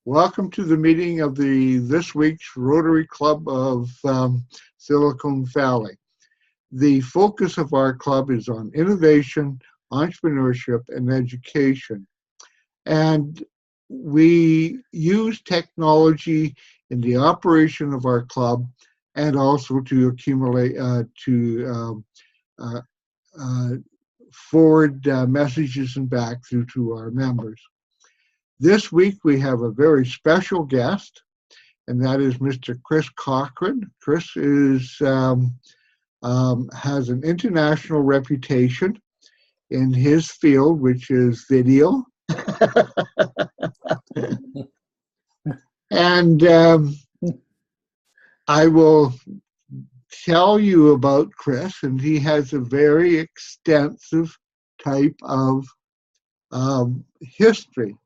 Welcome to the meeting of this week's Rotary Club of Silicon Valley. The focus of our club is on innovation, entrepreneurship, and education. And we use technology in the operation of our club and also to accumulate, forward messages and back through to our members. This week we have a very special guest, and that is Mr. Chris Cochrane. Chris has an international reputation in his field, which is video. And I will tell you about Chris, and he has a very extensive type of history.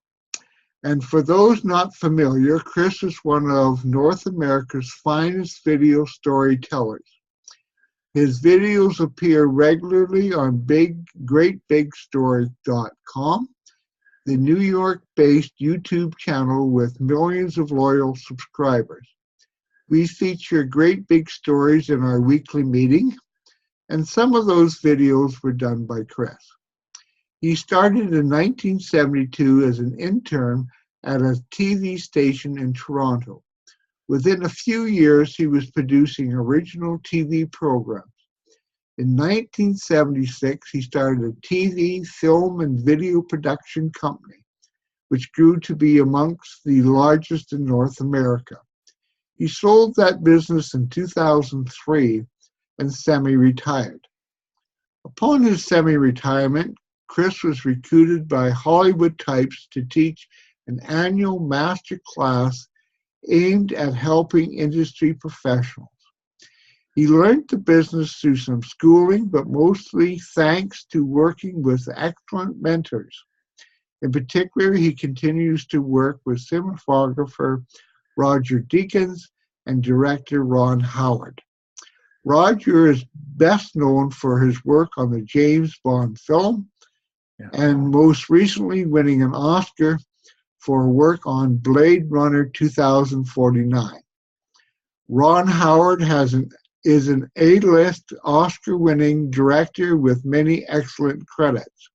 And for those not familiar, Chris is one of North America's finest video storytellers. His videos appear regularly on greatbigstory.com, the New York-based YouTube channel with millions of loyal subscribers. We feature great big stories in our weekly meeting, and some of those videos were done by Chris. He started in 1972 as an intern at a TV station in Toronto. Within a few years, he was producing original TV programs. In 1976, he started a TV, film, and video production company, which grew to be amongst the largest in North America. He sold that business in 2003 and semi-retired. Upon his semi-retirement, Chris was recruited by Hollywood types to teach an annual master class aimed at helping industry professionals. He learned the business through some schooling, but mostly thanks to working with excellent mentors. In particular, he continues to work with cinematographer Roger Deakins and director Ron Howard. Roger is best known for his work on the James Bond film, and most recently winning an Oscar for work on Blade Runner 2049. Ron Howard is an A-list Oscar-winning director with many excellent credits.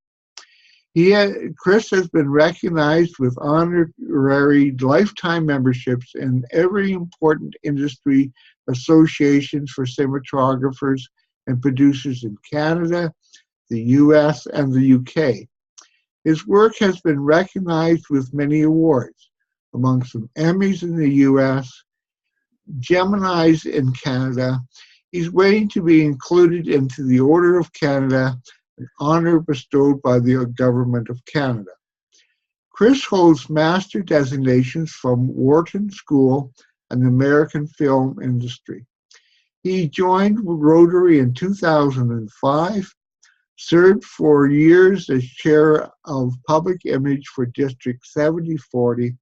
Chris has been recognized with honorary lifetime memberships in every important industry associations for cinematographers and producers in Canada, the US, and the UK. His work has been recognized with many awards, among some Emmys in the US, Geminis in Canada. He's waiting to be included into the Order of Canada, an honor bestowed by the Government of Canada. Chris holds master designations from Wharton School and the American film industry. He joined Rotary in 2005, served for years as chair of public image for District 7040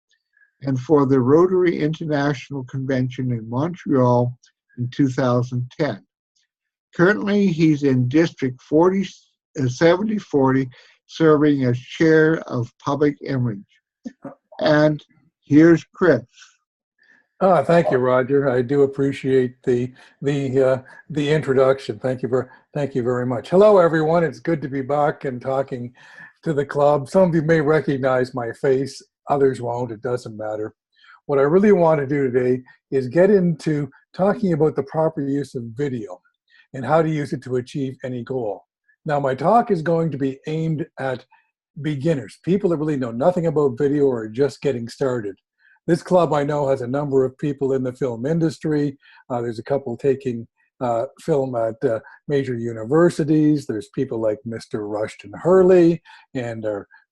and for the Rotary International Convention in Montreal in 2010. Currently, he's in District 7040, serving as chair of public image. And here's Chris. Oh, thank you, Roger. I do appreciate the introduction. Thank you very much. Hello, everyone. It's good to be back and talking to the club. Some of you may recognize my face, others won't. It doesn't matter. What I really want to do today is get into talking about the proper use of video and how to use it to achieve any goal. Now, my talk is going to be aimed at beginners, people that really know nothing about video or are just getting started. This club, I know, has a number of people in the film industry. There's a couple taking film at major universities. There's people like Mr. Rushton Hurley and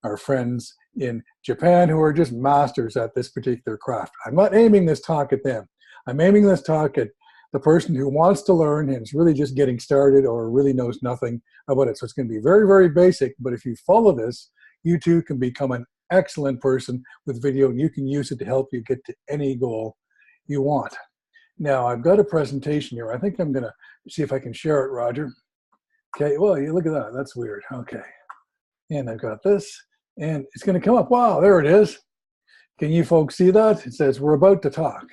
our friends in Japan who are just masters at this particular craft. I'm not aiming this talk at them. I'm aiming this talk at the person who wants to learn and is really just getting started or really knows nothing about it. So it's going to be very, very basic, but if you follow this, you too can become an excellent person with video, and you can use it to help you get to any goal you want. Now, I've got a presentation here. I think I'm going to see if I can share it, Roger. Okay, well, you look at that. That's weird. Okay. And I've got this, and it's going to come up. Wow, there it is. Can you folks see that? It says we're about to talk.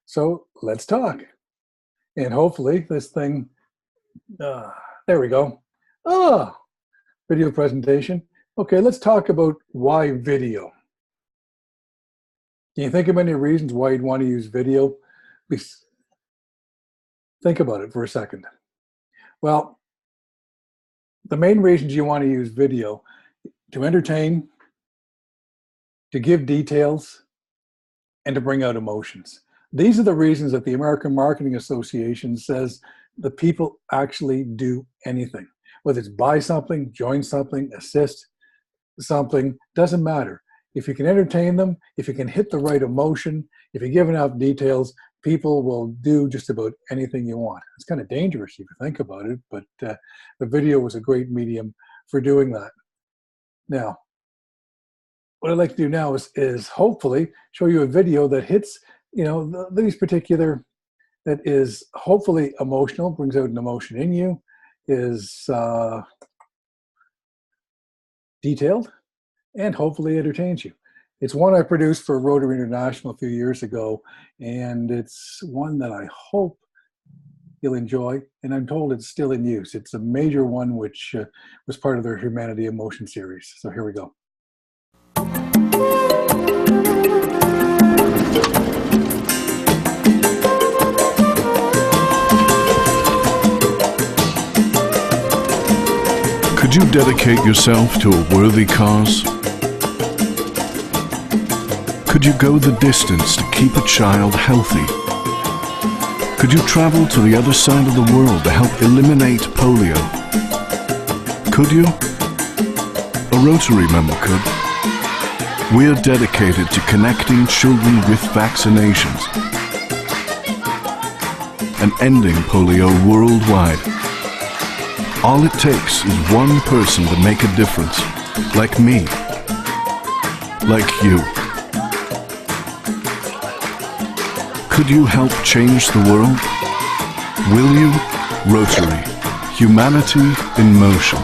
So let's talk. And hopefully this thing, there we go. Video presentation. Okay, let's talk about why video. Can you think of any reasons why you'd want to use video? Think about it for a second. Well, the main reasons you want to use video: to entertain, to give details, and to bring out emotions. These are the reasons that the American Marketing Association says the people actually do anything. Whether it's buy something, join something, assist something, doesn't matter. If you can entertain them, if you can hit the right emotion, if you give enough details, people will do just about anything you want. It's kind of dangerous if you think about it, but the video was a great medium for doing that. Now, what I'd like to do now is hopefully show you a video that hits, these particular, that is hopefully emotional, brings out an emotion in you, is detailed, and hopefully entertains you. It's one I produced for Rotary International a few years ago, and it's one that I hope you'll enjoy, and I'm told it's still in use. It's a major one which was part of their Humanity Emotion series. So here we go. Could you dedicate yourself to a worthy cause? Could you go the distance to keep a child healthy? Could you travel to the other side of the world to help eliminate polio? Could you? A Rotary member could. We're dedicated to connecting children with vaccinations and ending polio worldwide. All it takes is one person to make a difference, like me, like you. Could you help change the world? Will you? Rotary. Humanity in motion.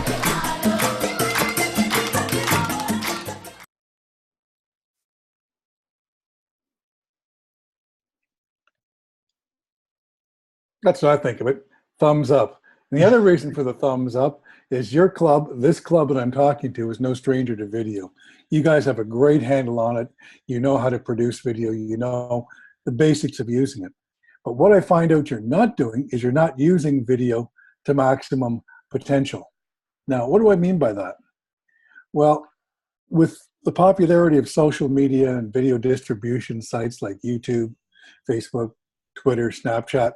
That's what I think of it. Thumbs up. And the other reason for the thumbs up is your club, this club that I'm talking to, is no stranger to video. You guys have a great handle on it. You know how to produce video. You know the basics of using it. But what I find out you're not doing is you're not using video to maximum potential. Now, what do I mean by that? Well, with the popularity of social media and video distribution sites like YouTube, Facebook, Twitter, Snapchat,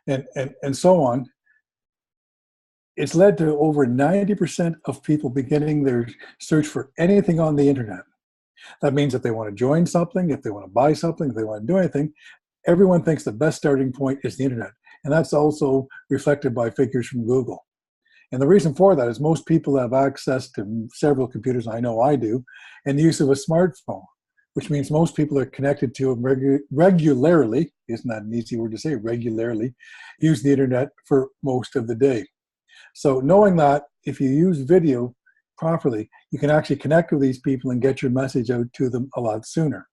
and so on, it's led to over 90% of people beginning their search for anything on the internet. That means if they want to join something, if they want to buy something, if they want to do anything, everyone thinks the best starting point is the internet. And that's also reflected by figures from Google. And the reason for that is most people have access to several computers, I know I do, and the use of a smartphone, which means most people are connected to them regularly, isn't that an easy word to say, regularly, use the internet for most of the day. So knowing that, if you use video properly, you can actually connect with these people and get your message out to them a lot sooner.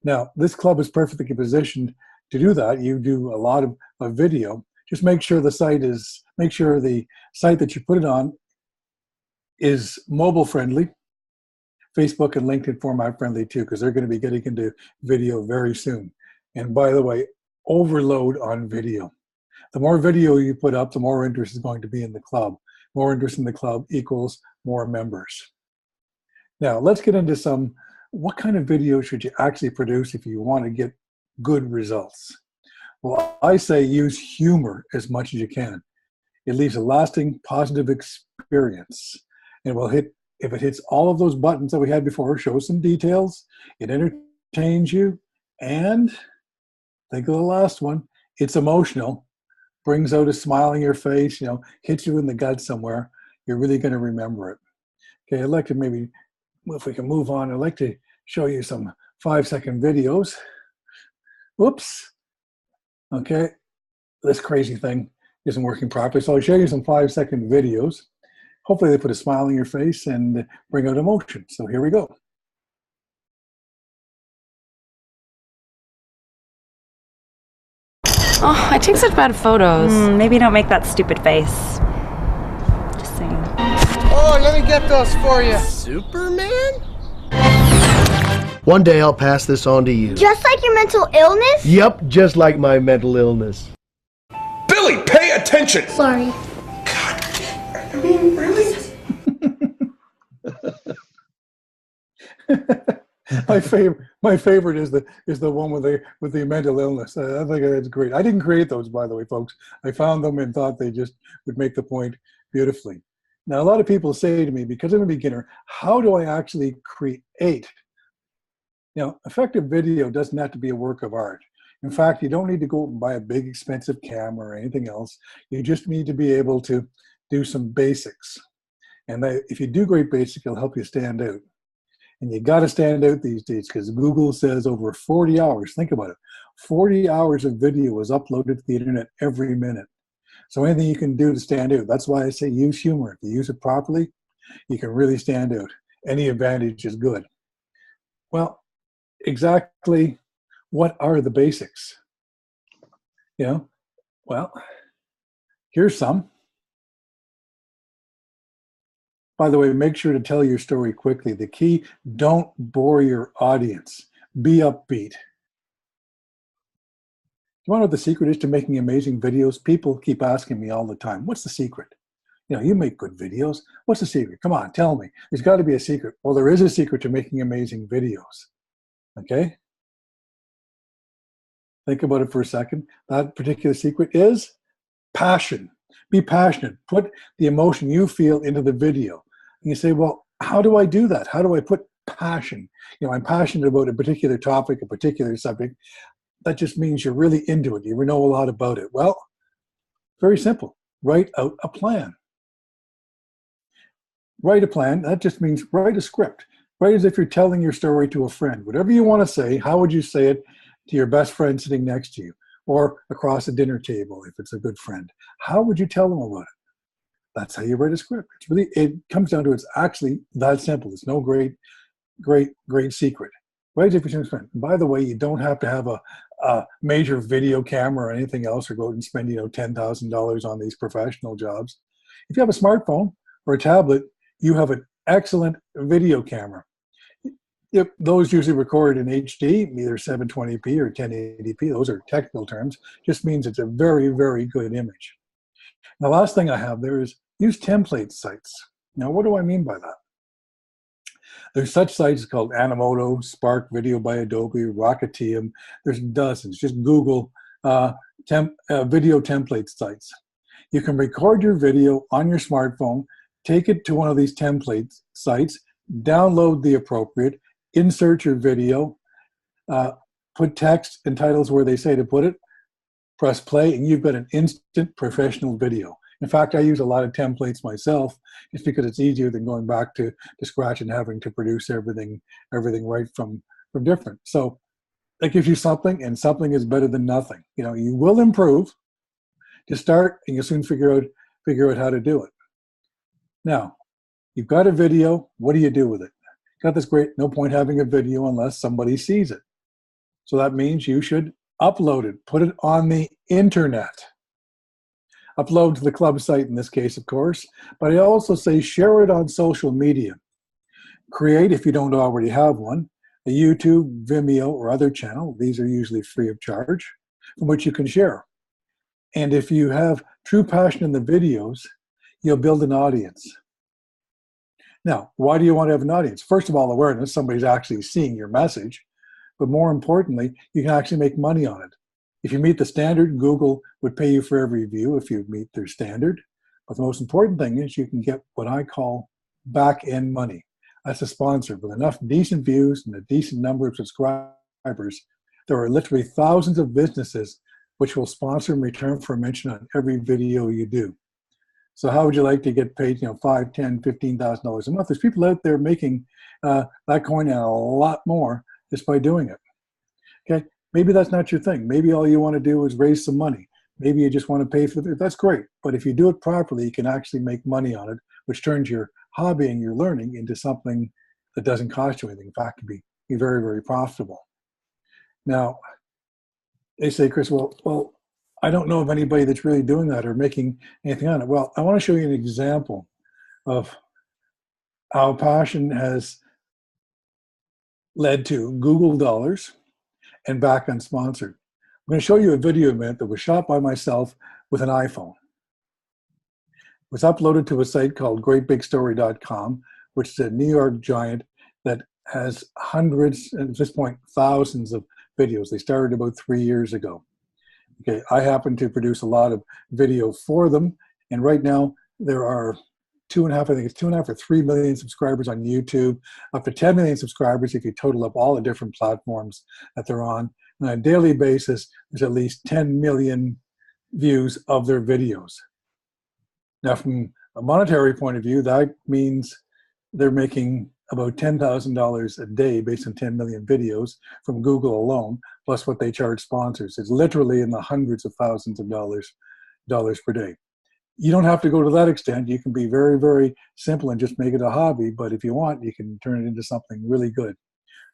Now, this club is perfectly positioned to do that. You do a lot of video. Just make sure the site that you put it on is mobile friendly. Facebook and LinkedIn format friendly too, because they're going to be getting into video very soon. And by the way, overload on video. The more video you put up, the more interest is going to be in the club. More interest in the club equals more members. Now, let's get into what kind of video should you actually produce if you want to get good results? Well, I say use humor as much as you can. It leaves a lasting positive experience. And if it hits all of those buttons that we had before, shows some details, it entertains you, and think of the last one, it's emotional, brings out a smile on your face, hits you in the gut somewhere, you're really going to remember it. Okay, I'd like to maybe, if we can move on, I'd like to show you some 5-second videos. Whoops. Okay, this crazy thing isn't working properly. So I'll show you some 5-second videos. Hopefully they put a smile on your face and bring out emotion. So here we go. Oh, I take such bad photos. Maybe don't make that stupid face. Just saying. Oh, let me get those for you. Superman? One day I'll pass this on to you. Just like your mental illness? Yep, just like my mental illness. Billy, pay attention! Sorry. God, I mean, really? My favorite is the one with the mental illness. I think that's great. I didn't create those, by the way, folks. I found them and thought they just would make the point beautifully. Now, a lot of people say to me, because I'm a beginner, how do I actually create? Effective video doesn't have to be a work of art. In fact, you don't need to go and buy a big expensive camera or anything else. You just need to be able to do some basics. And if you do great basics, it'll help you stand out. And you got to stand out these days because Google says over 40 hours, think about it, 40 hours of video is uploaded to the internet every minute. So anything you can do to stand out, that's why I say use humor. If you use it properly, you can really stand out. Any advantage is good. Well, exactly what are the basics? Well, here's some. By the way, make sure to tell your story quickly. The key, don't bore your audience. Be upbeat. You want to know what the secret is to making amazing videos? People keep asking me all the time, what's the secret? You make good videos. What's the secret? Come on, tell me. There's got to be a secret. Well, there is a secret to making amazing videos. Okay? Think about it for a second. That particular secret is passion. Be passionate. Put the emotion you feel into the video. And you say, well, how do I do that? How do I put passion? I'm passionate about a particular topic, a particular subject. That just means you're really into it. You know a lot about it. Well, very simple. Write out a plan. Write a plan. That just means write a script. Write as if you're telling your story to a friend. Whatever you want to say, how would you say it to your best friend sitting next to you or across a dinner table if it's a good friend? How would you tell them about it? That's how you write a script. It comes down to it's actually that simple. It's no great secret. Write as if you're telling a friend. By the way, you don't have to have a major video camera or anything else or go out and spend $10,000 on these professional jobs. If you have a smartphone or a tablet, you have an excellent video camera. Those usually record in HD, either 720p or 1080p. Those are technical terms. Just means it's a very, very good image. The last thing I have there is use template sites. Now, what do I mean by that? There's such sites called Animoto, Spark Video by Adobe, Rocketeum. There's dozens. Just Google video template sites. You can record your video on your smartphone, take it to one of these template sites, download the appropriate, insert your video, put text and titles where they say to put it, press play, and you've got an instant professional video. In fact, I use a lot of templates myself just because it's easier than going back to scratch and having to produce everything right from different. So that gives you something, and something is better than nothing. You will improve. Just start, and you'll soon figure out how to do it. Now, you've got a video. What do you do with it? Got this great, no point having a video unless somebody sees it. So that means you should upload it, put it on the internet. Upload to the club site in this case, of course, but I also say share it on social media. Create, if you don't already have one, a YouTube, Vimeo, or other channel. These are usually free of charge, from which you can share. And if you have true passion in the videos, you'll build an audience. Now, why do you want to have an audience? First of all, awareness. Somebody's actually seeing your message. But more importantly, you can actually make money on it. If you meet the standard, Google would pay you for every view if you meet their standard. But the most important thing is you can get what I call back-end money. That's a sponsor with enough decent views and a decent number of subscribers. There are literally thousands of businesses which will sponsor and return for a mention on every video you do. So how would you like to get paid, $5, $10, $15,000 a month? There's people out there making that coin and a lot more just by doing it. Okay, maybe that's not your thing. Maybe all you want to do is raise some money. Maybe you just want to pay for it. That's great. But if you do it properly, you can actually make money on it, which turns your hobby and your learning into something that doesn't cost you anything. In fact, it can be very, very profitable. Now, they say, Chris, well, I don't know of anybody that's really doing that or making anything on it. Well, I want to show you an example of how passion has led to Google dollars and back unsponsored. I'm going to show you a video event that was shot by myself with an iPhone. It was uploaded to a site called greatbigstory.com, which is a New York giant that has hundreds, and at this point, thousands of videos. They started about 3 years ago. Okay, I happen to produce a lot of video for them, and right now there are 2.5 or 3 million subscribers on YouTube, up to 10 million subscribers if you total up all the different platforms that they're on. And on a daily basis, there's at least 10 million views of their videos. Now, from a monetary point of view, that means they're making about $10,000 a day based on 10 million videos from Google alone, plus what they charge sponsors. It's literally in the hundreds of thousands of dollars per day. You don't have to go to that extent. You can be very, very simple and just make it a hobby, but if you want, you can turn it into something really good.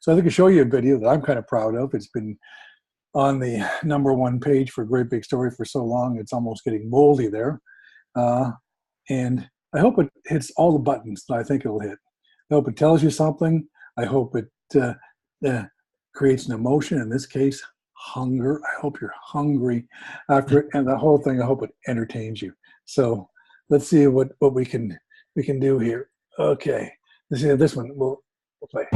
So I think I'll show you a video that I'm kind of proud of. It's been on the #1 page for Great Big Story for so long, it's almost getting moldy there. And I hope it hits all the buttons that I think it'll hit. I hope it tells you something. I hope it creates an emotion, in this case, hunger. I hope you're hungry after it. And the whole thing, I hope it entertains you. So let's see what we can do here. Okay, let's see this one. We'll play.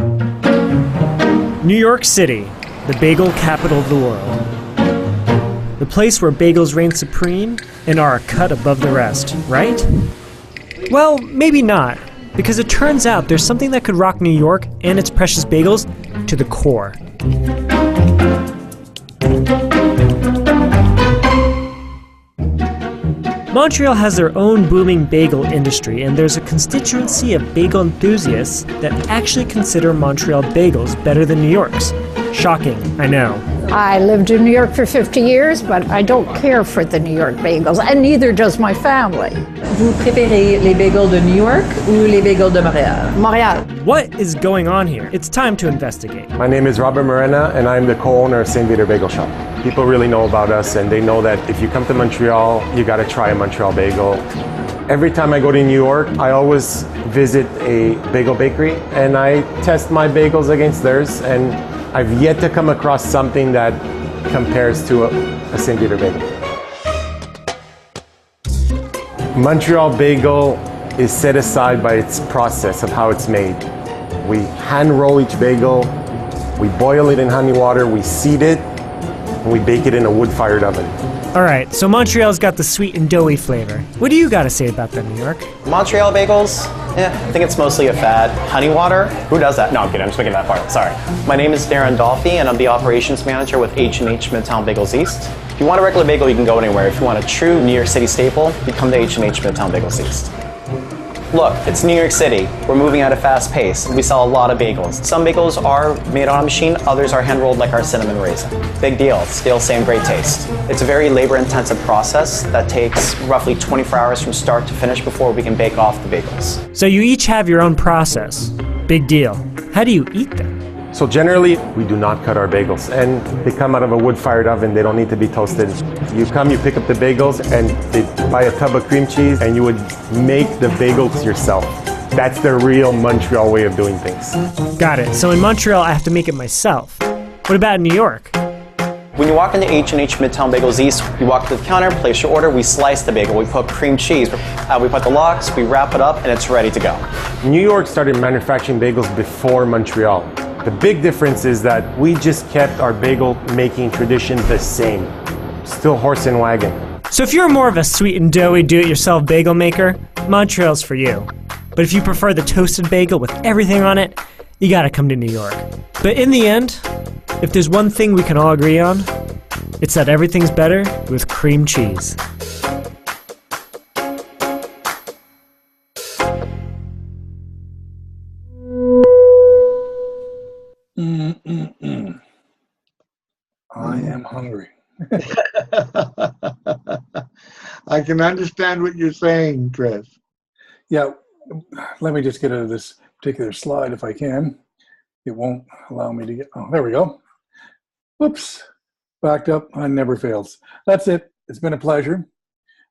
New York City, the bagel capital of the world. The place where bagels reign supreme and are a cut above the rest, right? Well, maybe not, because it turns out there's something that could rock New York and its precious bagels to the core. Montreal has their own booming bagel industry, and there's a constituency of bagel enthusiasts that actually consider Montreal bagels better than New York's. Shocking, I know. I lived in New York for 50 years, but I don't care for the New York bagels, and neither does my family. Vous préférez les bagels de New York ou les bagels de Montréal? Montréal. What is going on here? It's time to investigate. My name is Robert Morena, and I'm the co-owner of St. Peter Bagel Shop. People really know about us, and they know that if you come to Montreal, you gotta try a Montreal bagel. Every time I go to New York, I always visit a bagel bakery, and I test my bagels against theirs, and I've yet to come across something that compares to a St. Peter bagel. Montreal bagel is set aside by its process of how it's made. We hand roll each bagel, we boil it in honey water, we seed it, and we bake it in a wood-fired oven. Alright, so Montreal's got the sweet and doughy flavor. What do you gotta say about them, New York? Montreal bagels? I think it's mostly a fad. Honey water? Who does that? No, I'm kidding, I'm just making that part, sorry. My name is Darren Dolphy, and I'm the operations manager with H&H Midtown Bagels East. If you want a regular bagel, you can go anywhere. If you want a true New York City staple, you come to H&H Midtown Bagels East. Look, it's New York City. We're moving at a fast pace. We sell a lot of bagels. Some bagels are made on a machine, others are hand-rolled like our cinnamon raisin. Big deal, still same great taste. It's a very labor-intensive process that takes roughly 24 hours from start to finish before we can bake off the bagels. So you each have your own process. Big deal. How do you eat them? So generally, we do not cut our bagels, and they come out of a wood-fired oven. They don't need to be toasted. You come, you pick up the bagels, and they buy a tub of cream cheese, and you would make the bagels yourself. That's the real Montreal way of doing things. Got it. So in Montreal, I have to make it myself. What about in New York? When you walk into H&H Midtown Bagels East, you walk to the counter, place your order, we slice the bagel, we put cream cheese, we put the lox, we wrap it up, and it's ready to go. New York started manufacturing bagels before Montreal. The big difference is that we just kept our bagel making tradition the same. Still horse and wagon. So if you're more of a sweet and doughy do-it-yourself bagel maker, Montreal's for you. But if you prefer the toasted bagel with everything on it, you gotta come to New York. But in the end, if there's one thing we can all agree on, it's that everything's better with cream cheese. I am hungry. I can understand what you're saying, Chris. Yeah, let me just get out of this particular slide if I can. It won't allow me to get, oh, there we go. Whoops, backed up, never fails. That's it. it's been a pleasure.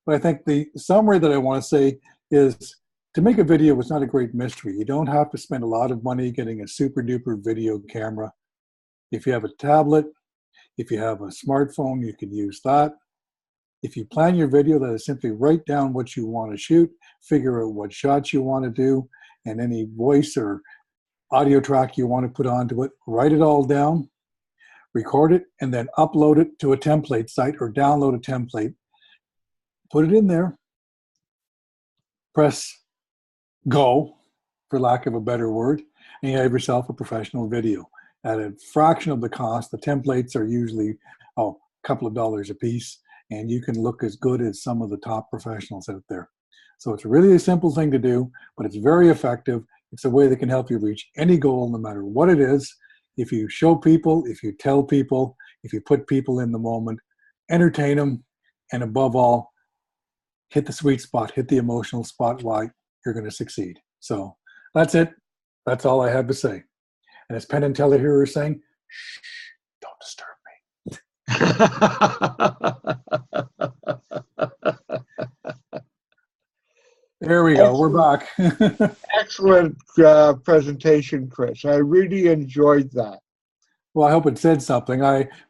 But I think the summary that I want to say is to make a video is not a great mystery. You don't have to spend a lot of money getting a super duper video camera. If you have a tablet, if you have a smartphone, you can use that. If you plan your video, that is simply write down what you want to shoot, figure out what shots you want to do, and any voice or audio track you want to put onto it, write it all down, record it, and then upload it to a template site or download a template. Put it in there, press go, for lack of a better word, and you have yourself a professional video. At a fraction of the cost, the templates are usually a couple of dollars a piece, and you can look as good as some of the top professionals out there. So it's really a simple thing to do, but it's very effective. It's a way that can help you reach any goal, no matter what it is. If you show people, if you tell people, if you put people in the moment, entertain them, and above all, hit the sweet spot, hit the emotional spot, why you're going to succeed. So that's it. That's all I have to say. And as Penn and Teller here are saying, shh, don't disturb me. There we go. We're back. Excellent presentation, Chris. I really enjoyed that. Well, I hope it said something.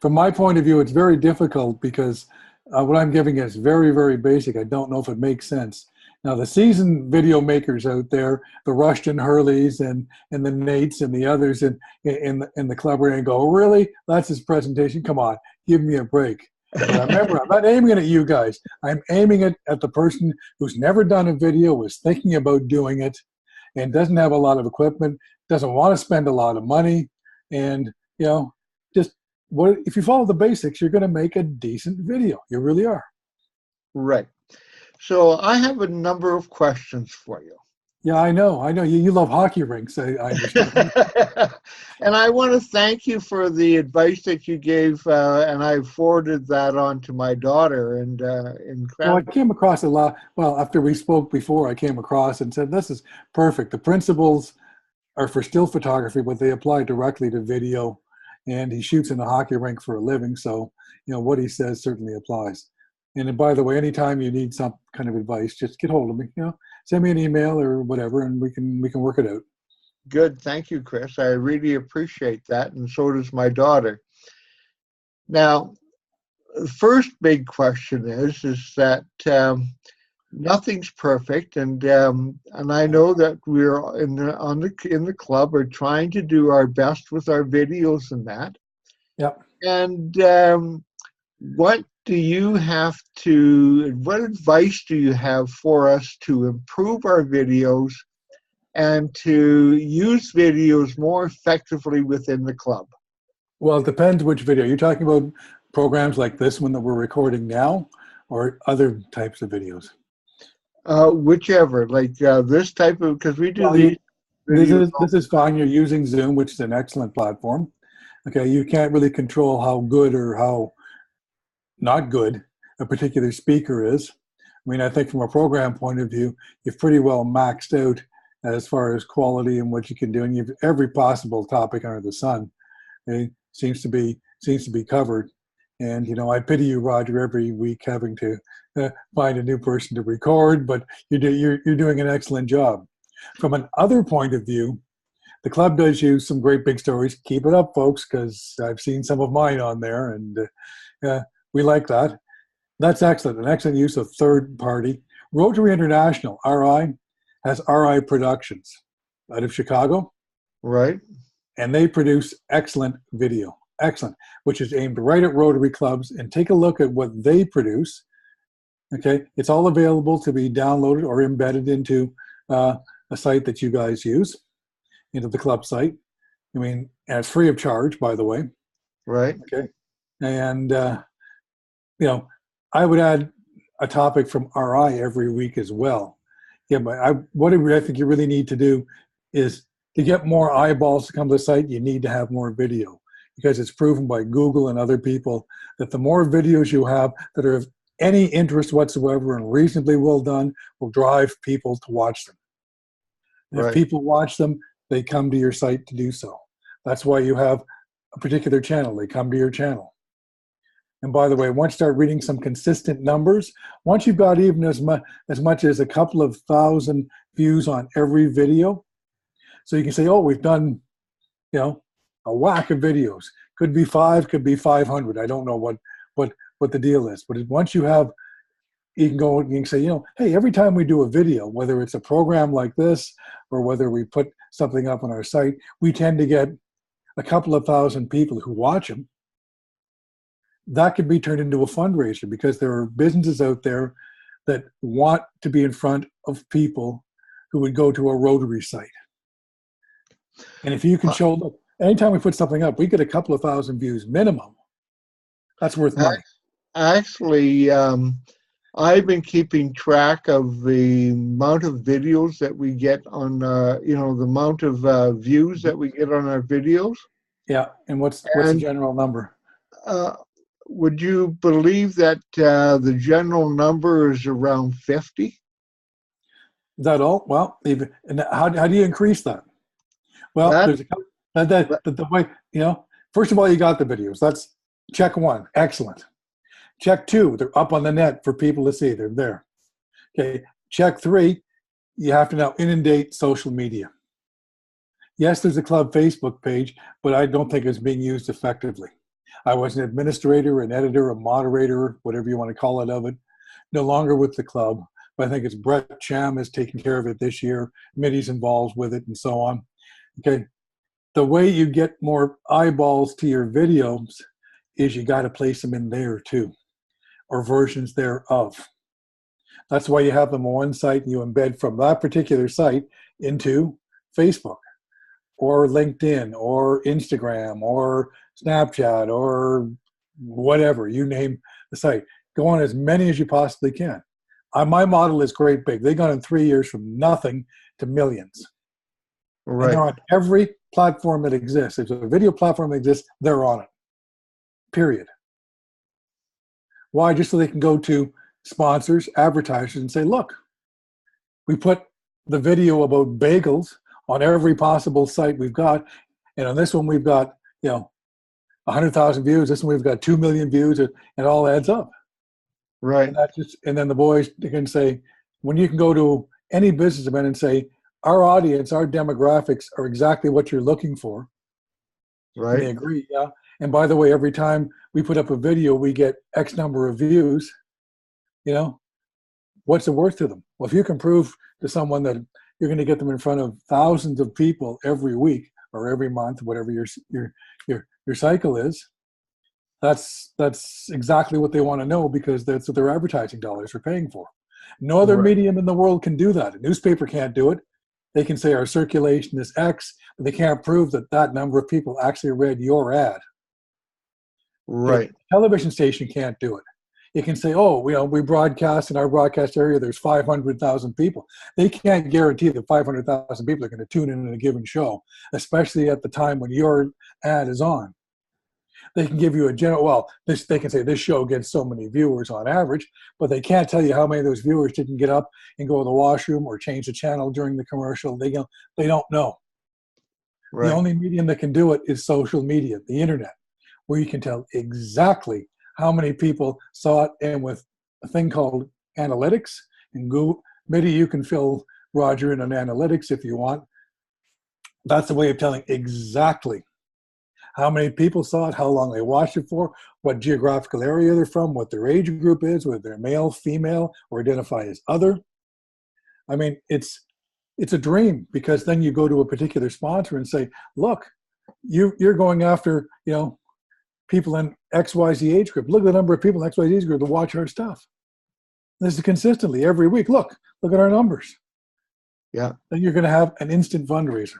From my point of view, it's very difficult because what I'm giving is very, very basic. I don't know if it makes sense. Now, the seasoned video makers out there, the Rushton Hurleys and the Nates and the others in the club are going to go, really? That's his presentation? Come on, give me a break. But remember, I'm not aiming it at you guys. I'm aiming it at the person who's never done a video, was thinking about doing it, and doesn't have a lot of equipment, doesn't want to spend a lot of money, and just if you follow the basics, you're going to make a decent video. You really are. Right. So I have a number of questions for you. Yeah, I know. You love hockey rinks, I understand. And I want to thank you for the advice that you gave, and I forwarded that on to my daughter. And I came across a lot. Well, after we spoke before, I came across and said, this is perfect. The principles are for still photography, but they apply directly to video. And he shoots in a hockey rink for a living, so what he says certainly applies. And by the way, anytime you need some kind of advice, just get hold of me. Send me an email or whatever, and we can work it out. Good, thank you, Chris. I really appreciate that, and so does my daughter. Now, the first big question is that nothing's perfect, and I know that we're in the club are trying to do our best with our videos and that. Yep. And what advice do you have for us to improve our videos and to use videos more effectively within the club? Well, it depends which video. You're talking about programs like this one that we're recording now, or other types of videos? Whichever, like this type of, because we do this is fine. You're using Zoom, which is an excellent platform. Okay, you can't really control how good or how not good a particular speaker is. I mean, I think from a program point of view, you've pretty well maxed out as far as quality and what you can do, and you've every possible topic under the sun. It seems to be covered. And I pity you, Roger, every week having to find a new person to record, but you're doing an excellent job. From an other point of view, the club does use some great big stories. Keep it up, folks, because I've seen some of mine on there, and we like that. That's excellent, an excellent use of third party. Rotary International, RI, has RI Productions out of Chicago. Right. And they produce excellent video, excellent, which is aimed right at Rotary clubs. And take a look at what they produce. Okay, it's all available to be downloaded or embedded into a site that you guys use, into the club site. I mean, and it's free of charge, by the way. Right. Okay. And, I would add a topic from RI every week as well. Yeah, but what I think you really need to do is to get more eyeballs to come to the site, you need to have more video, because it's proven by Google and other people that the more videos you have that are of any interest whatsoever and reasonably well done will drive people to watch them. And Right. If people watch them, they come to your site to do so. That's why you have a particular channel. They come to your channel. And by the way, once you start reading some consistent numbers, once you've got even as much as a couple of thousand views on every video, so you can say, oh, we've done, a whack of videos. Could be 5, could be 500. I don't know what the deal is. But once you have, you can go and you can say, hey, every time we do a video, whether it's a program like this or whether we put something up on our site, we tend to get a couple of thousand people who watch them. That could be turned into a fundraiser because there are businesses out there that want to be in front of people who would go to a Rotary site. And if you can show, look, anytime we put something up, we get a couple of thousand views minimum. That's worth money. Actually, I've been keeping track of the amount of videos that we get on, the amount of views that we get on our videos. Yeah, and what's the general number? Would you believe that the general number is around 50? Is that all? Well, and how do you increase that? Well, there's the way, first of all, you got the videos. That's check 1. Excellent. Check 2, they're up on the net for people to see. They're there. Okay. Check 3, you have to now inundate social media. Yes, there's a club Facebook page, but I don't think it's being used effectively. I was an administrator, an editor, a moderator, whatever you want to call it of it, no longer with the club. But I think it's Brett Cham is taking care of it this year. Mitty's involved with it and so on. Okay. The way you get more eyeballs to your videos is you got to place them in there too, or versions thereof. That's why you have them on one site and you embed from that particular site into Facebook or LinkedIn or Instagram or Snapchat or whatever, you name the site. Go on as many as you possibly can. My model is great big. They've gone in 3 years from nothing to millions. Right. And they're on every platform that exists. If there's a video platform that exists, they're on it. Period. Why? Just so they can go to sponsors, advertisers, and say, look, we put the video about bagels on every possible site we've got. And on this one, we've got, 100,000 views. This one, we've got 2 million views. It all adds up. Right. And then the boys can say, when you can go to any business event and say, our audience, our demographics are exactly what you're looking for. Right. And they agree, yeah. And by the way, every time we put up a video, we get X number of views. What's it worth to them? Well, if you can prove to someone that you're going to get them in front of thousands of people every week or every month, whatever your cycle is, that's exactly what they want to know because that's what their advertising dollars are paying for. No other medium in the world can do that. A newspaper can't do it. They can say our circulation is X, but they can't prove that number of people actually read your ad. Right. The television station can't do it. It can say, oh, we broadcast in our broadcast area, there's 500,000 people. They can't guarantee that 500,000 people are going to tune in a given show, especially at the time when your ad is on. They can give you a general, they can say this show gets so many viewers on average, but they can't tell you how many of those viewers didn't get up and go to the washroom or change the channel during the commercial. They don't know. Right. The only medium that can do it is social media, the internet, where you can tell exactly how many people saw it, and with a thing called analytics, and Google, maybe you can fill Roger in on analytics if you want. That's the way of telling exactly how many people saw it, how long they watched it for, what geographical area they're from, what their age group is, whether they're male, female, or identify as other. I mean, it's a dream, because then you go to a particular sponsor and say, look, you're going after, people in XYZ age group. Look at the number of people in XYZ age group that watch our stuff. This is consistently every week. Look at our numbers. Yeah. Then you're going to have an instant fundraiser,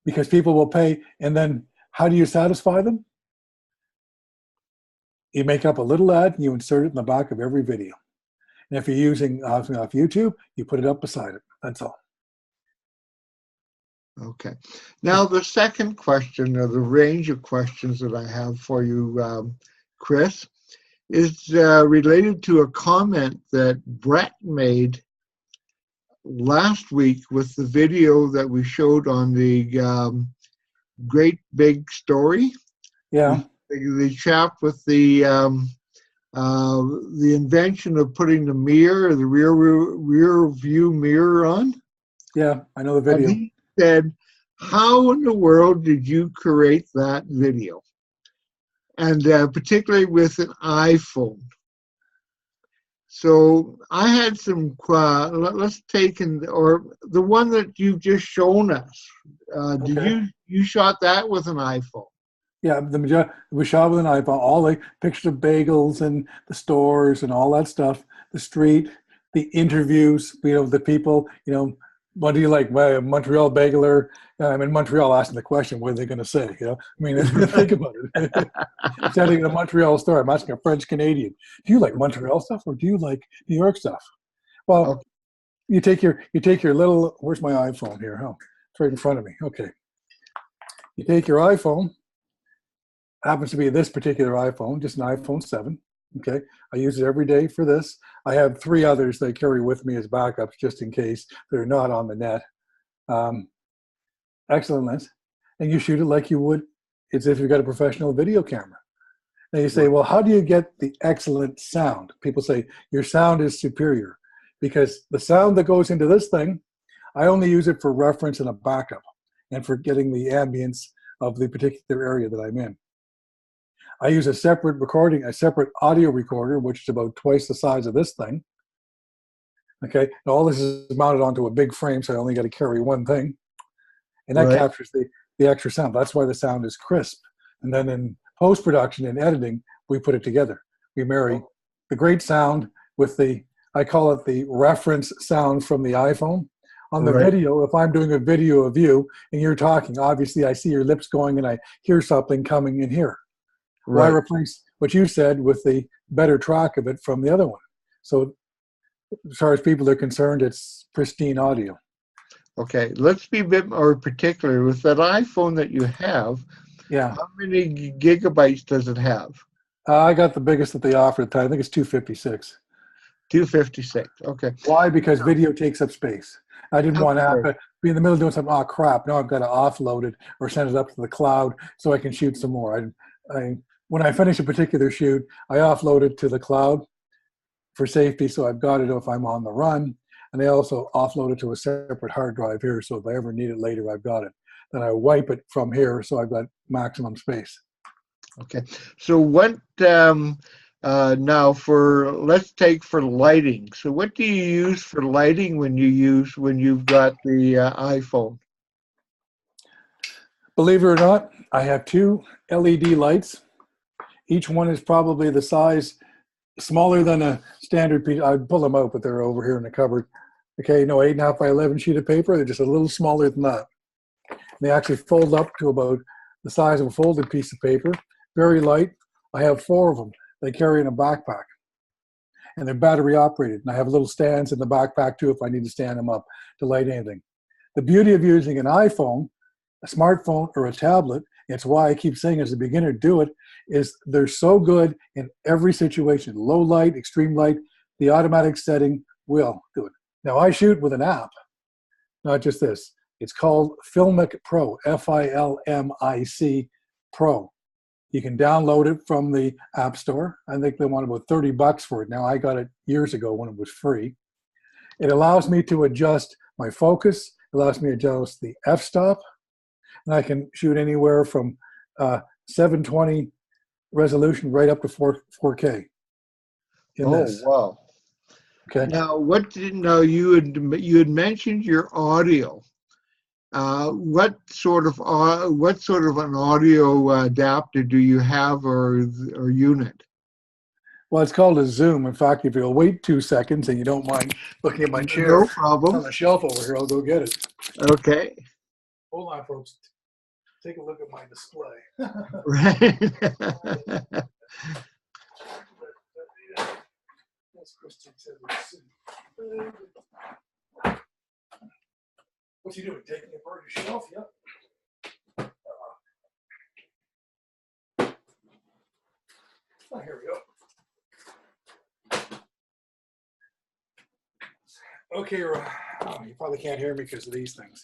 because people will pay. And then how do you satisfy them? You make up a little ad and you insert it in the back of every video. And if you're using off YouTube, you put it up beside it. That's all. Okay. Now, the second question, or the range of questions that I have for you, Chris, is related to a comment that Brett made last week with the video that we showed on the Great Big Story. Yeah. the chap with the invention of putting the mirror, the rear view mirror on. Yeah, I know the video. And he said, how in the world did you create that video? And particularly with an iPhone. So I had some, let's take, or the one that you've just shown us. Did you shot that with an iPhone? Yeah, we shot with an iPhone, all the pictures of bagels and the stores and all that stuff, the street, the interviews, the people, what do you like? Montreal bageler. I'm in Montreal asking the question, what are they going to say? I mean, think about it. Standing in a Montreal store, I'm asking a French Canadian, do you like Montreal stuff or do you like New York stuff? Well, you take your little, where's my iPhone here? Oh, it's right in front of me. Okay. You take your iPhone, happens to be this particular iPhone, just an iPhone 7. Okay, I use it every day for this. I have 3 others that I carry with me as backups just in case they're not on the net. Excellent lens. And you shoot it like you would as if you've got a professional video camera. Now you say, well, how do you get the excellent sound? People say, your sound is superior. Because the sound that goes into this thing, I only use it for reference and a backup and for getting the ambience of the particular area that I'm in. I use a separate audio recorder, which is about twice the size of this thing. Okay, and all this is mounted onto a big frame, so I only got to carry one thing. And that captures the extra sound. That's why the sound is crisp. And then in post-production and editing, we put it together. We marry the great sound with I call it the reference sound from the iPhone. On the video, if I'm doing a video of you and you're talking, obviously I see your lips going and I hear something coming in here. Why replace what you said with the better track of it from the other one? So as far as people are concerned, it's pristine audio. Okay, let's be a bit more particular. With that iPhone that you have, how many gigabytes does it have? I got the biggest that they offer at the time. I think it's 256. 256, okay. Why? Because video takes up space. I didn't want to be in the middle of doing something, oh crap, now I've got to offload it or send it up to the cloud so I can shoot some more. When I finish a particular shoot, I offload it to the cloud for safety, so I've got it if I'm on the run. And I also offload it to a separate hard drive here, so if I ever need it later, I've got it. Then I wipe it from here, so I've got maximum space. Okay, so what, now let's take for lighting. So what do you use for lighting when you've got the iPhone? Believe it or not, I have 2 LED lights. Each one is probably the size smaller than a standard piece. I'd pull them out, but they're over here in the cupboard. Okay, 8.5 by 11 sheet of paper. They're just a little smaller than that. They actually fold up to about the size of a folded piece of paper. Very light. I have 4 of them. They carry in a backpack. And they're battery operated. And I have little stands in the backpack too if I need to stand them up to light anything. The beauty of using an iPhone, a smartphone, or a tablet, it's why I keep saying as a beginner, do it, is they're so good in every situation. Low light, extreme light, the automatic setting will do it. Now I shoot with an app, not just this. It's called Filmic Pro, Filmic Pro. You can download it from the App Store. I think they want about $30 for it. Now I got it years ago when it was free. It allows me to adjust my focus, allows me to adjust the f-stop, and I can shoot anywhere from 720 resolution right up to 4K. Wow. Okay. Now, you had mentioned your audio. What sort of an audio adapter do you have or unit? Well, it's called a Zoom. In fact, if you'll wait 2 seconds and you don't mind looking at my chair, no problem. It's on the shelf over here. I'll go get it. Okay. Hold on, folks. Take a look at my display. Right. What's he doing? Taking apart your shelf? Yep. Oh, here we go. Okay, you probably can't hear me because of these things.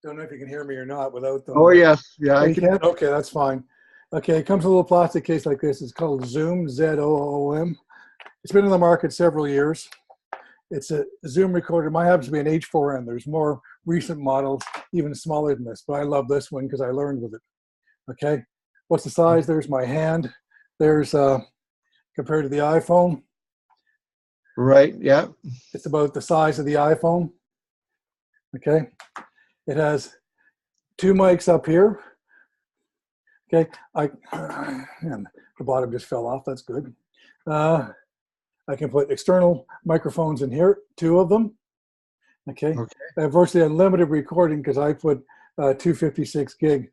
Don't know if you can hear me or not without them. Oh, yes. Yeah, Oh, I you can. can? Okay, that's fine. Okay, it comes in a little plastic case like this. It's called Zoom, Z-O-O-M. It's been in the market several years. It's a Zoom recorder. Mine happens to be an H4n. There's more recent models, even smaller than this, but I love this one because I learned with it. Okay, what's the size? There's my hand. There's, compared to the iPhone. Right, yeah. It's about the size of the iPhone. Okay, it has 2 mics up here. Okay, and the bottom just fell off. That's good. I can put external microphones in here, 2 of them. Okay, I have virtually unlimited recording because I put 256 gig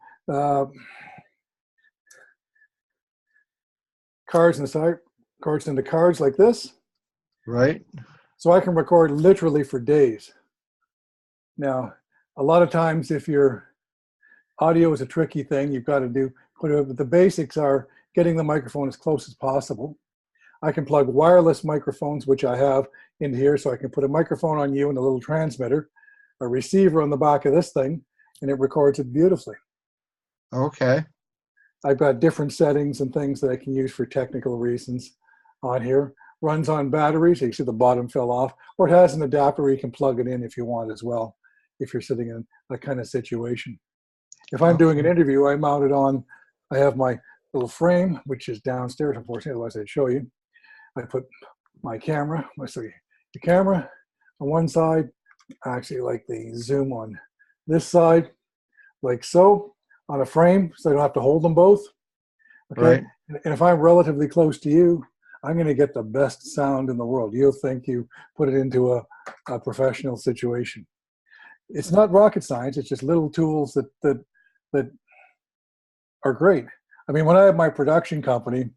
cards inside, cards into cards like this. Right. So I can record literally for days. Now, a lot of times if your audio is a tricky thing, you've got to do, but the basics are getting the microphone as close as possible. I can plug wireless microphones, which I have in here, so I can put a microphone on you and a little transmitter, a receiver on the back of this thing, and it records it beautifully. Okay. I've got different settings and things that I can use for technical reasons on here. Runs on batteries. You see the bottom fell off. Or it has an adapter where you can plug it in if you want as well, if you're sitting in that kind of situation. If I'm doing an interview, I mount it on, I have my little frame, which is downstairs, unfortunately, otherwise I'd show you. I put my camera, the camera on one side, I actually like the zoom on this side, like so, on a frame, so I don't have to hold them both. Okay. Right. And if I'm relatively close to you, I'm going to get the best sound in the world. You'll think you put it into a professional situation. It's not rocket science. It's just little tools that are great. I mean, when I have my production company,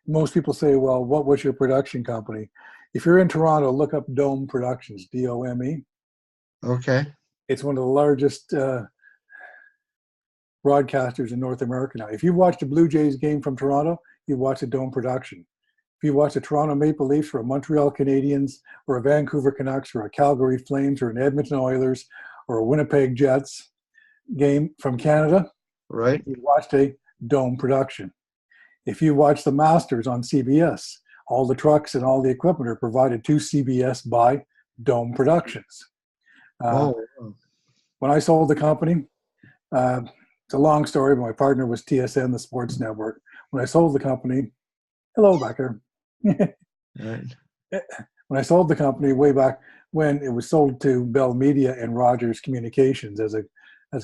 most people say, well, what was your production company? If you're in Toronto, look up Dome Productions, D-O-M-E. Okay. It's one of the largest broadcasters in North America now. If you watched a Blue Jays game from Toronto, you watch a Dome production. If you watch a Toronto Maple Leafs or a Montreal Canadiens or a Vancouver Canucks or a Calgary Flames or an Edmonton Oilers or a Winnipeg Jets game from Canada, right, you watched a Dome production. If you watch the Masters on CBS, all the trucks and all the equipment are provided to CBS by Dome Productions. When I sold the company, it's a long story, but my partner was TSN, the sports network. When I sold the company, hello back there. Right. When I sold the company way back when, it was sold to Bell Media and Rogers Communications as a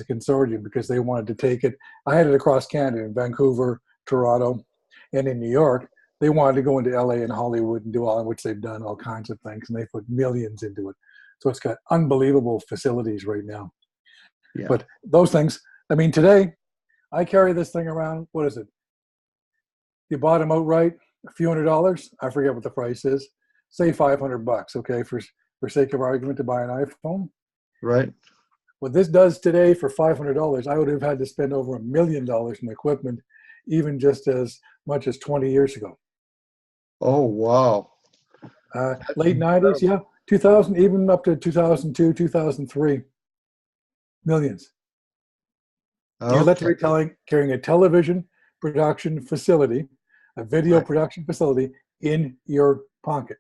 consortium because they wanted to take it. I had it across Canada in Vancouver, Toronto, and in New York. They wanted to go into LA and Hollywood and do all, which they've done all kinds of things, and they put millions into it. So it's got unbelievable facilities right now. Yeah. But those things, I mean, today I carry this thing around. What is it? You bought them outright, a few $100s. I forget what the price is. Say $500, okay, for sake of argument, to buy an iPhone. Right. What this does today for $500, I would have had to spend over $1 million in equipment, even just as much as 20 years ago. Oh, wow. Late 90s, yeah, 2000, even up to 2002, 2003, millions. Okay. You're literally carrying a television production facility, a video production facility in your pocket.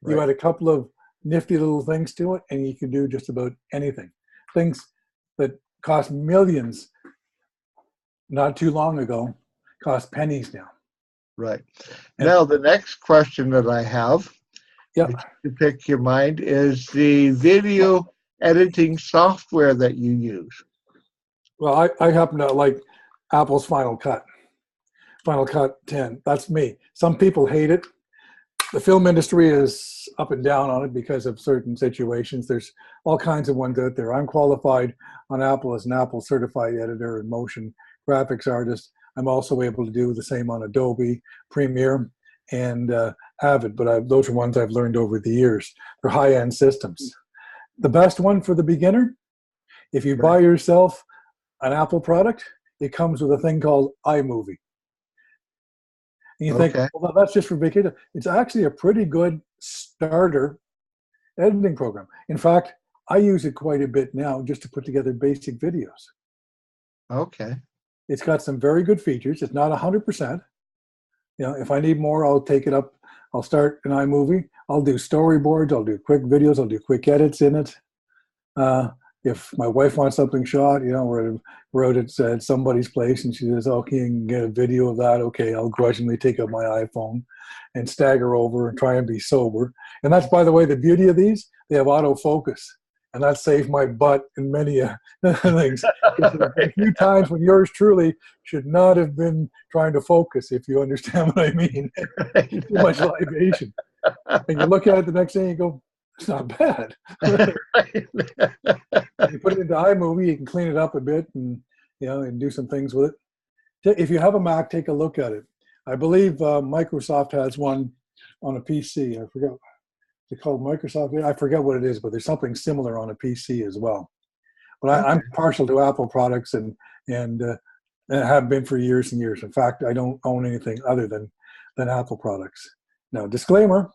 You add a couple of nifty little things to it, and you can do just about anything. Things that cost millions not too long ago cost pennies now. Right. Now, the next question that I have, to pick your mind, is the video editing software that you use. Well, I happen to like Apple's Final Cut 10. That's me. Some people hate it. The film industry is up and down on it because of certain situations. There's all kinds of ones out there. I'm qualified on Apple as an Apple certified editor and motion graphics artist. I'm also able to do the same on Adobe, Premiere, and Avid, but those are ones I've learned over the years. They're high-end systems. The best one for the beginner, if you buy yourself an Apple product, it comes with a thing called iMovie. And you think, well, that's just for beginners. It's actually a pretty good starter editing program. In fact, I use it quite a bit now just to put together basic videos. Okay. It's got some very good features. It's not 100%. You know, if I need more, I'll take it up. I'll start an iMovie. I'll do storyboards. I'll do quick videos. I'll do quick edits in it. If my wife wants something shot, you know, we're out at somebody's place and she says, "Oh, can you get a video of that?" Okay, I'll grudgingly take out my iPhone and stagger over and try and be sober. And that's, by the way, the beauty of these. They have autofocus. And that saved my butt in many things. A few times when yours truly should not have been trying to focus, if you understand what I mean. Too much libation. And you look at it the next day and you go, it's not bad. You put it into iMovie, you can clean it up a bit and, you know, and do some things with it. If you have a Mac, take a look at it. I believe Microsoft has one on a PC. I forget. They call it Microsoft. I forget what it is, but there's something similar on a PC as well. But I'm partial to Apple products and have been for years and years. In fact, I don't own anything other than Apple products. Now, disclaimer,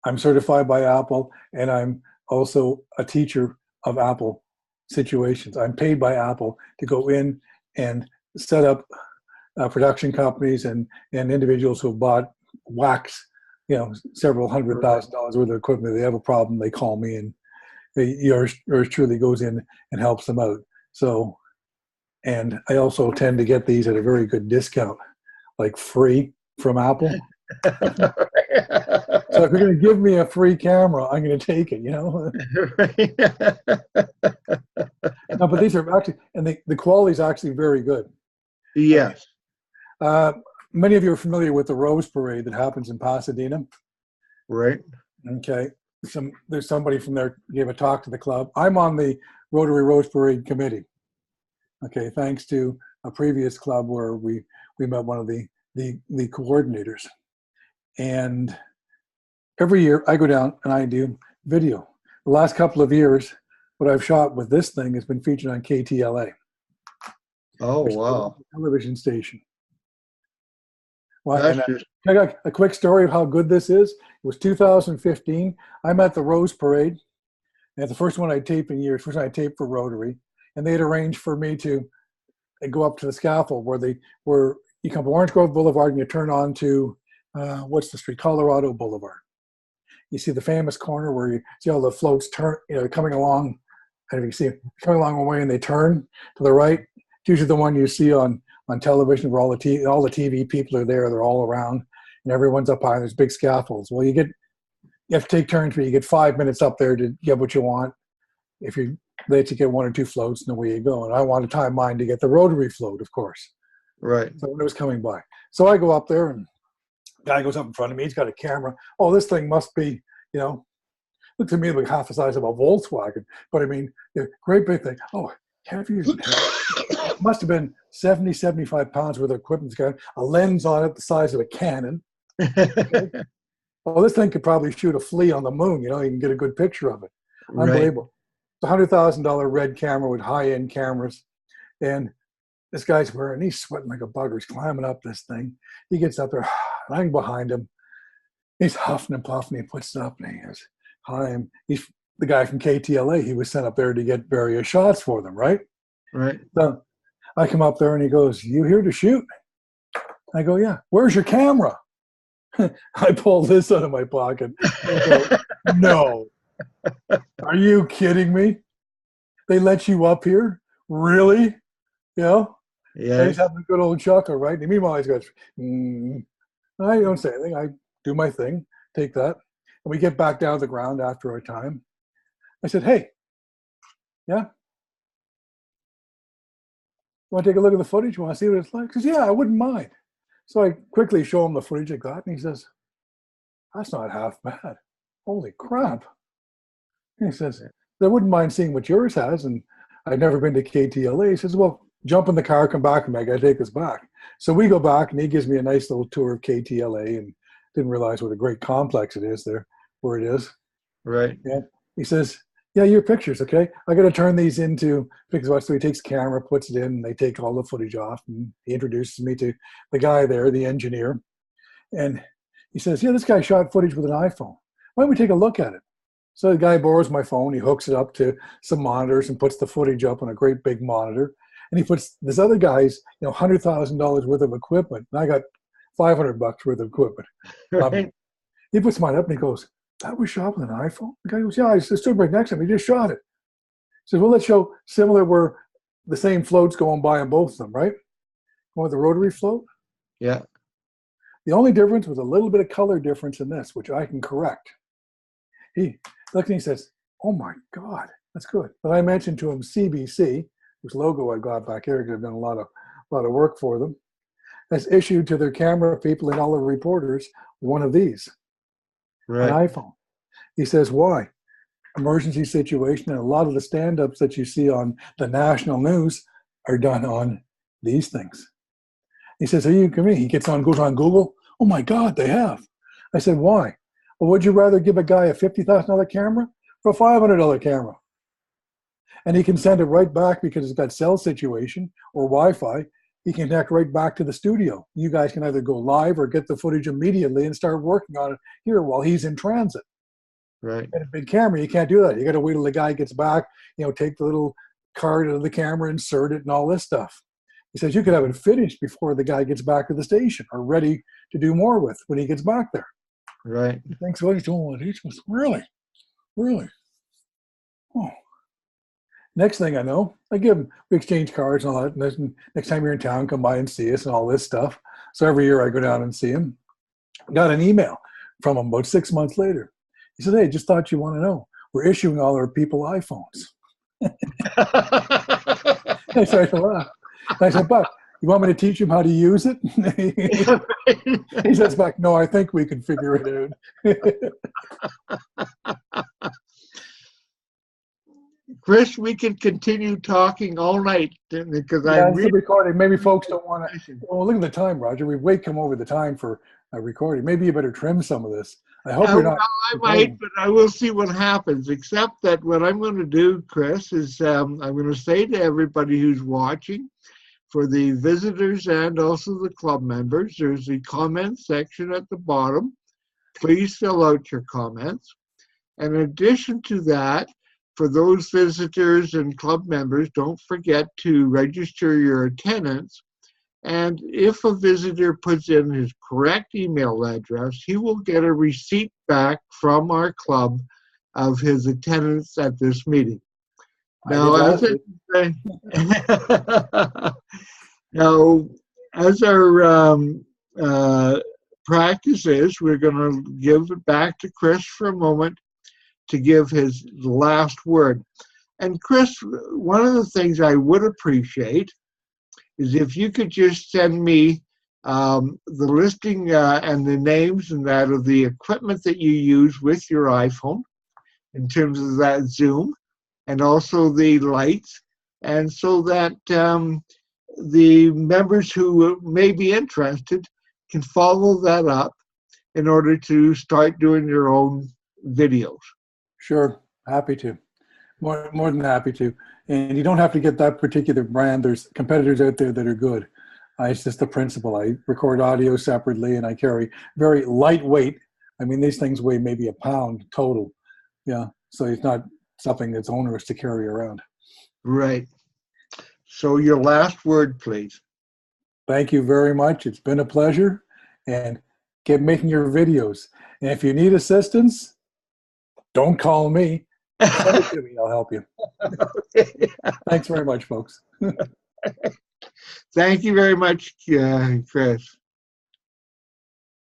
I'm certified by Apple, and I'm also a teacher of Apple situations. I'm paid by Apple to go in and set up production companies and individuals who have bought wax, you know, several $100,000 worth of equipment. They have a problem, they call me, and yours truly goes in and helps them out. So, and I also tend to get these at a very good discount, like free from Apple. So if you're going to give me a free camera, I'm going to take it, you know. No, but these are actually, and the quality is actually very good. Yes. Many of you are familiar with the Rose Parade that happens in Pasadena. Right. Okay. There's somebody from there gave a talk to the club. I'm on the Rotary Rose Parade committee. Okay, thanks to a previous club where we met one of the coordinators. And every year I go down and I do video. The last couple of years, what I've shot with this thing has been featured on KTLA. Oh, wow. Television station. Well, That's and I got a quick story of how good this is. It was 2015. I'm at the Rose Parade. And the first one I taped in years, first one I taped for Rotary. And they had arranged for me to go up to the scaffold where you come from Orange Grove Boulevard and you turn on to, what's the street? Colorado Boulevard. You see the famous corner where you see all the floats turn, you know, coming along. And if you see it coming along one way and they turn to the right, it's usually the one you see on television where all the TV people are there. They're all around and everyone's up high. And there's big scaffolds. Well, you have to take turns where you get 5 minutes up there to get what you want. If you let you get one or two floats, and away you go. And I want to time mine to get the Rotary float, of course. Right. So when it was coming by. So I go up there and the guy goes up in front of me. He's got a camera. Oh, this thing must be, you know, looked to me like half the size of a Volkswagen. But I mean, great big thing. Oh, heavier than hell. Must have been 70, 75 pounds worth of equipment. It's got a lens on it the size of a cannon. Okay. Well, this thing could probably shoot a flea on the moon. You know, you can get a good picture of it. Right. Unbelievable. It's a $100,000 red camera with high-end cameras. And this guy's wearing, he's sweating like a bugger. He's climbing up this thing. He gets up there, and I'm behind him. He's huffing and puffing. He puts it up, and he goes, "Hi, he's the guy from KTLA. He was sent up there to get various shots for them, right?" Right. So I come up there, and he goes, "You here to shoot?" I go, "Yeah." "Where's your camera?" I pull this out of my pocket. I go, "No. Are you kidding me? They let you up here? Really?" You know? Yeah. He's having a good old chuckle, right? And meanwhile, he's got, I don't say anything. I do my thing, take that. And we get back down to the ground after our time. I said, "Hey, yeah? You want to take a look at the footage? You want to see what it's like?" He says, "Yeah, I wouldn't mind." So I quickly show him the footage I got, and he says, "That's not half bad. Holy crap." And he says, "I wouldn't mind seeing what yours has." And I'd never been to KTLA. He says, "Well, jump in the car, come back, and I got to take this back." So we go back, and he gives me a nice little tour of KTLA, and didn't realize what a great complex it is there, where it is. Right. Yeah. He says, "Yeah, your pictures, okay? I got to turn these into," because so he takes camera, puts it in, and they take all the footage off, and he introduces me to the guy there, the engineer. And he says, "Yeah, this guy shot footage with an iPhone. Why don't we take a look at it?" So the guy borrows my phone, he hooks it up to some monitors and puts the footage up on a great big monitor. And he puts this other guy's, $100,000 worth of equipment. And I got $500 worth of equipment. Right. He puts mine up and he goes, "That was shot with an iPhone?" The guy goes, "Yeah, I stood right next to him. He just shot it." He says, "Well, let's show similar where the same float's going by on both of them, right? Going with the rotary float." Yeah. The only difference was a little bit of color difference in this, which I can correct. He looked and he says, "Oh my God, that's good." But I mentioned to him CBC, whose logo I got back here, because I've done a lot of work for them, has issued to their camera people and all the reporters one of these, Right. an iPhone. He says, "Why? Emergency situation, and a lot of the stand-ups that you see on the national news are done on these things." He says, "Are you kidding me?" He goes on Google. "Oh my God, they have." I said, "Why?" "Well, would you rather give a guy a $50,000 camera or a $500 camera?" And he can send it right back because it's got cell situation or Wi-Fi. He can connect right back to the studio. You guys can either go live or get the footage immediately and start working on it here while he's in transit. Right. And a big camera, you can't do that. You got to wait till the guy gets back, take the little card out of the camera, insert it, and all this stuff. He says you could have it finished before the guy gets back to the station or ready to do more with when he gets back there. Right. He thinks what he's doing with each was really. Oh. Next thing I know, I give him, we exchange cards and all that. And next time you're in town, come by and see us and all this stuff. So every year I go down and see him. Got an email from him about 6 months later. He said, "Hey, just thought you want to know. We're issuing all our people iPhones." I started to laugh. I said, "But you want me to teach him how to use it?" He says back, "No, I think we can figure it out." Chris, we can continue talking all night because it's a recording. Maybe folks don't want to. Well, look at the time, Roger. We've way come over the time for a recording. Maybe you better trim some of this. I hope you're not. I might, but I will see what happens. Except that what I'm going to do, Chris, is I'm going to say to everybody who's watching, for the visitors and also the club members, there's a comment section at the bottom. Please fill out your comments. And in addition to that, for those visitors and club members, don't forget to register your attendance. And if a visitor puts in his correct email address, he will get a receipt back from our club of his attendance at this meeting. Now, as our practice is, we're going to give it back to Chris for a moment to give his last word. And Chris, one of the things I would appreciate is if you could just send me the listing and the names and that of the equipment that you use with your iPhone in terms of that zoom and also the lights, and so that the members who may be interested can follow that up in order to start doing their own videos. Sure, happy to. More than happy to. And you don't have to get that particular brand. There's competitors out there that are good. It's just the principle. I record audio separately and I carry very lightweight. I mean, these things weigh maybe a pound total. Yeah, so it's not something that's onerous to carry around. Right. So your last word, please. Thank you very much. It's been a pleasure. And keep making your videos. And if you need assistance, don't call me. Send it to me. I'll help you. Thanks very much, folks. Thank you very much, Chris.